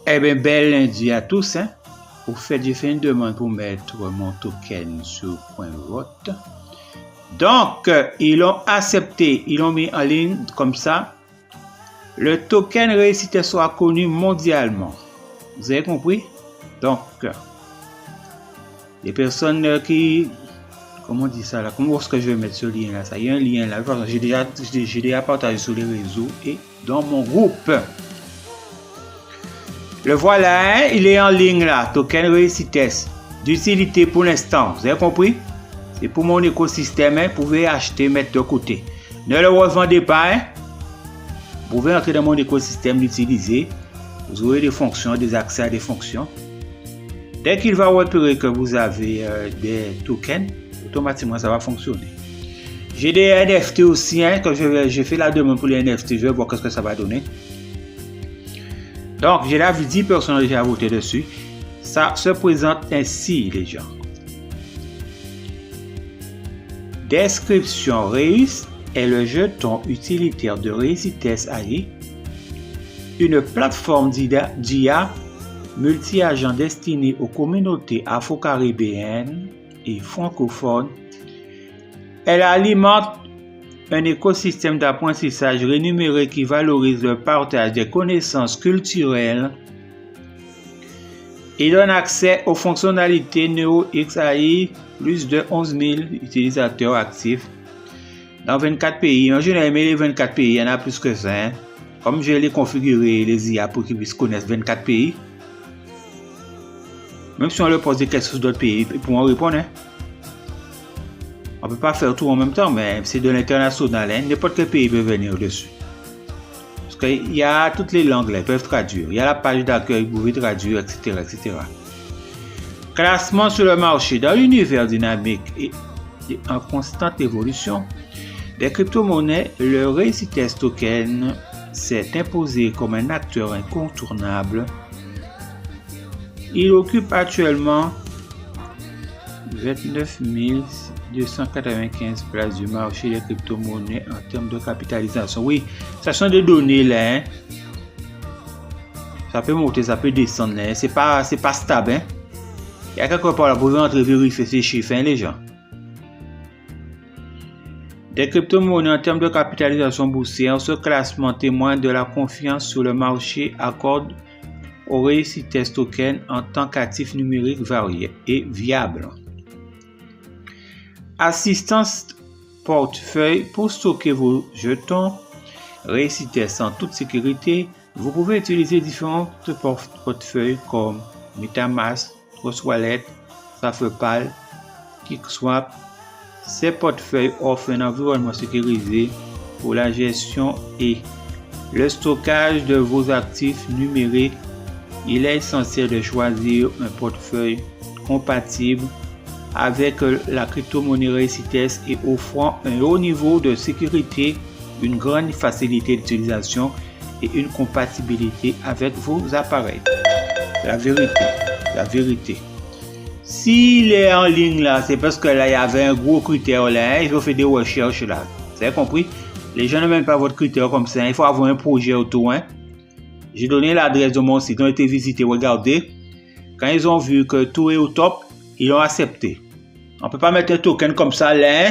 Eh bien, bel lundi à tous. Au fait, j'ai fait une demande pour mettre mon token sur point vote. Donc, ils l'ont accepté. Ils l'ont mis en ligne comme ça. Le token réussite soit connu mondialement. Vous avez compris? Donc, les personnes qui... Comment on dit ça là? Comment est-ce que je vais mettre ce lien là? Ça, il y a un lien là. J'ai déjà partagé sur les réseaux et dans mon groupe. Le voilà, il est en ligne là, token réussite d'utilité pour l'instant, vous avez compris? C'est pour mon écosystème, vous pouvez acheter, mettre de côté. Ne le revendez pas, vous pouvez entrer dans mon écosystème, l'utiliser, vous aurez des fonctions, des accès à des fonctions. Dès qu'il va repérer que vous avez des tokens, automatiquement ça va fonctionner. J'ai des NFT aussi, quand j'ai fait la demande pour les NFT, je vais voir ce que ça va donner. Donc, j'ai là vu 10 personnes déjà voté dessus. Ça se présente ainsi, les gens. Description: Reus est le jeton utilitaire de Réussitesse AI, une plateforme d'IA multi-agent destinée aux communautés afro-caribéennes et francophones. Elle alimente un écosystème d'apprentissage rémunéré qui valorise le partage des connaissances culturelles et donne accès aux fonctionnalités NeoXAI, plus de 11 000 utilisateurs actifs dans 24 pays. Moi, je n'ai aimé les 24 pays, il y en a plus que ça. Comme je l'ai configuré, les IA pour qu'ils puissent connaître 24 pays. Même si on leur pose des questions sur d'autres pays, ils pourront répondre. On ne peut pas faire tout en même temps, mais c'est de l'international. N'importe quel pays peut venir dessus. Parce qu'il y a toutes les langues là, ils peuvent traduire. Il y a la page d'accueil, vous pouvez traduire, etc., etc. Classement sur le marché. Dans l'univers dynamique et en constante évolution des crypto-monnaies, le Réussitesse Token s'est imposé comme un acteur incontournable. Il occupe actuellement 29 295 places du marché des crypto-monnaies en termes de capitalisation. Oui, ça sont des données là. Ça peut monter, ça peut descendre là. C'est pas stable. Il y a quelque part là, vous pouvez entrer vérifier ces chiffres, les gens. Des crypto-monnaies en termes de capitalisation boursière, ce classement témoigne de la confiance sur le marché accorde au Réussitesse Token en tant qu'actif numérique varié et viable. Assistance portefeuille: pour stocker vos jetons Réussitesse en toute sécurité, vous pouvez utiliser différents portefeuilles comme MetaMask, Trust Wallet, Safepal, Kickswap. Ces portefeuilles offrent un environnement sécurisé pour la gestion et le stockage de vos actifs numériques. Il est essentiel de choisir un portefeuille compatible avec la crypto-monnaie Réussitesse et offrant un haut niveau de sécurité, une grande facilité d'utilisation et une compatibilité avec vos appareils. La vérité. S'il est en ligne là, c'est parce que là il y avait un gros critère là, il faut faire des recherches là. Vous avez compris? Les gens ne mettent pas votre critère comme ça, il faut avoir un projet autour. J'ai donné l'adresse de mon site, ils ont été visités, regardez. Quand ils ont vu que tout est au top, ils l'ont accepté. On ne peut pas mettre un token comme ça là.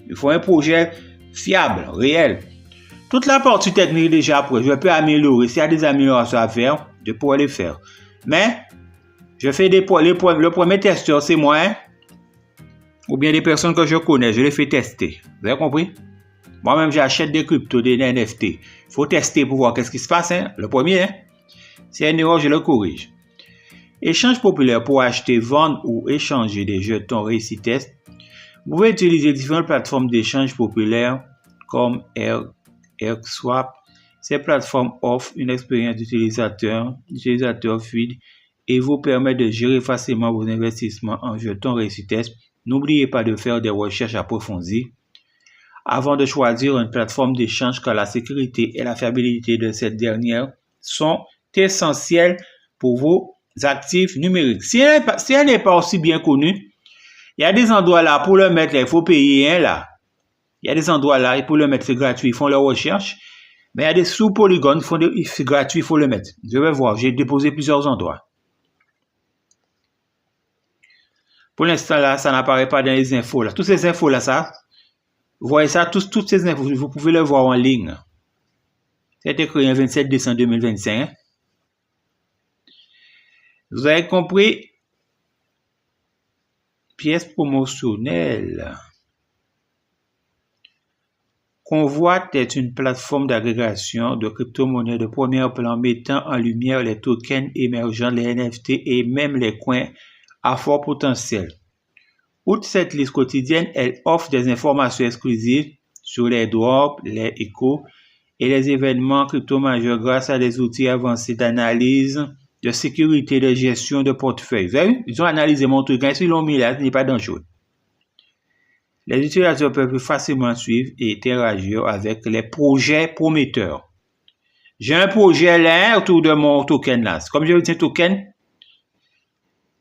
Il faut un projet fiable, réel. Toute la partie technique déjà après, je peux améliorer. S'il y a des améliorations à faire, je pourrais les faire. Mais, je fais le premier testeur, c'est moi. Ou bien des personnes que je connais, je les fais tester. Vous avez compris? Moi-même, j'achète des cryptos, des NFT. Il faut tester pour voir qu'est-ce qui se passe. Le premier, c'est une erreur, je le corrige. Échange populaire: pour acheter, vendre ou échanger des jetons Réussitesse. Vous pouvez utiliser différentes plateformes d'échange populaires comme AirSwap. Ces plateformes offrent une expérience d'utilisateur fluide et vous permettent de gérer facilement vos investissements en jetons Réussitesse. N'oubliez pas de faire des recherches approfondies avant de choisir une plateforme d'échange, car la sécurité et la fiabilité de cette dernière sont essentielles pour vos actifs numériques. Si elle n'est pas aussi bien connue, il y a des endroits là pour le mettre, il faut payer là. Il y a des endroits là, pour le mettre, c'est gratuit, ils font leurs recherches. Mais il y a des sous Polygon, c'est gratuit, il faut le mettre. Je vais voir, j'ai déposé plusieurs endroits. Pour l'instant, là, ça n'apparaît pas dans les infos. Là. Toutes ces infos-là, ça, vous voyez ça, toutes ces infos, vous pouvez les voir en ligne. C'est écrit le 27 décembre 2025. Hein? Vous avez compris? Pièce promotionnelle. Convoite est une plateforme d'agrégation de crypto-monnaies de premier plan mettant en lumière les tokens émergents, les NFT et même les coins à fort potentiel. Outre cette liste quotidienne, elle offre des informations exclusives sur les drops, les échos et les événements crypto majeurs grâce à des outils avancés d'analyse, de sécurité et de gestion de portefeuille. Vous avez vu? Ils ont analysé mon truc, ils l'ont mis là, ce n'est pas dangereux. Les utilisateurs peuvent facilement suivre et interagir avec les projets prometteurs. J'ai un projet là autour de mon token là. Comme je dis, token,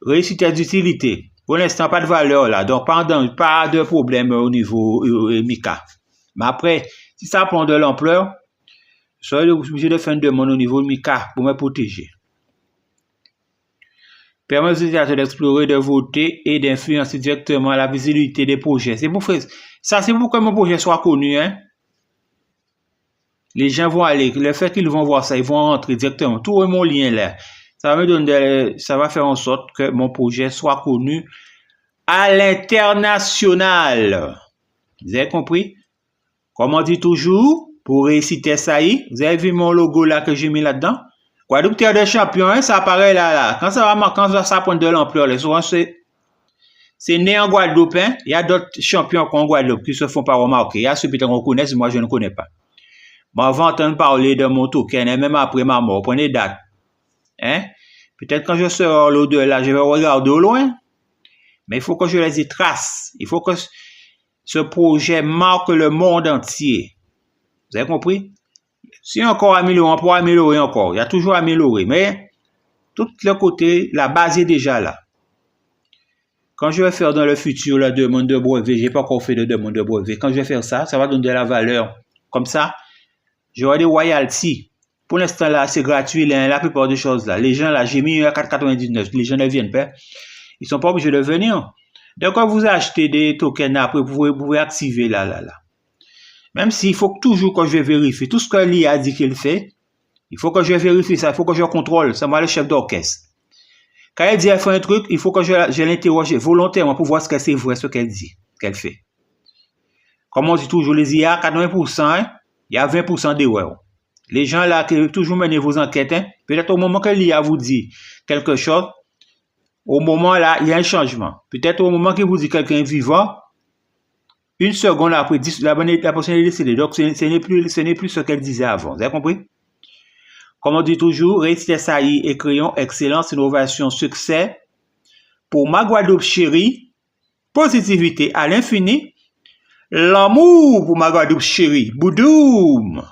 réussite d'utilité. Pour l'instant, pas de valeur là, donc pas de problème au niveau MICA. Mais après, si ça prend de l'ampleur, je serai obligé de faire une demande au niveau MICA pour me protéger. Permet aux utilisateurs d'explorer, de voter et d'influencer directement la visibilité des projets. C'est pour que mon projet soit connu. Hein? Les gens vont aller, le fait qu'ils vont voir ça, ils vont rentrer directement. Tout mon lien là. Ça va faire en sorte que mon projet soit connu à l'international. Vous avez compris? Comme on dit toujours, pour réussir ça, vous avez vu mon logo là que j'ai mis là-dedans? Guadeloupe Terre de Champions, hein, ça apparaît là. Quand ça prend de l'ampleur, souvent c'est né en Guadeloupe. Hein? Il y a d'autres champions en Guadeloupe qui se font pas remarquer. Il y a ceux qui qu'on connaît, moi je ne connais pas. Mais avant d'entendre parler de mon token, hein, même après ma mort, prenez date. Hein? Peut-être quand je serai l'au-delà, je vais regarder au loin. Mais il faut que je les y trace. Il faut que ce projet marque le monde entier. Vous avez compris? Si encore améliorer, on pourra améliorer encore. Il y a toujours améliorer. Mais tout le côté, la base est déjà là. Quand je vais faire dans le futur la demande de brevet, je n'ai pas encore fait de demande de brevet. Quand je vais faire ça, ça va donner de la valeur. Comme ça, j'aurai des royalties. Pour l'instant, là, c'est gratuit, la plupart des choses là. Les gens là, j'ai mis à 4,99. Les gens ne viennent pas. Ils ne sont pas obligés de venir. Donc, quand vous achetez des tokens après, vous pouvez activer là. Même s'il faut toujours que je vérifie tout ce que l'IA dit qu'il fait, il faut que je vérifie ça, il faut que je contrôle. C'est moi le chef d'orchestre. Quand elle dit qu'elle fait un truc, il faut que je l'interroge volontairement pour voir ce que c'est vrai, ce qu'elle dit, qu'elle fait. Comme on dit toujours, les IA, 80%, hein, il y a 20% d'erreurs. Les gens là qui toujours mener vos enquêtes, hein, peut-être au moment que l'IA vous dit quelque chose, au moment là, il y a un changement. Peut-être au moment qu'il vous dit quelqu'un vivant, une seconde après, la personne est décédée. Donc, ce n'est plus ce qu'elle disait avant. Vous avez compris? Comme on dit toujours, réussite SAI et créons excellence, innovation, succès. Pour ma Guadeloupe chérie, positivité à l'infini, l'amour pour ma Guadeloupe chérie. Boudoum!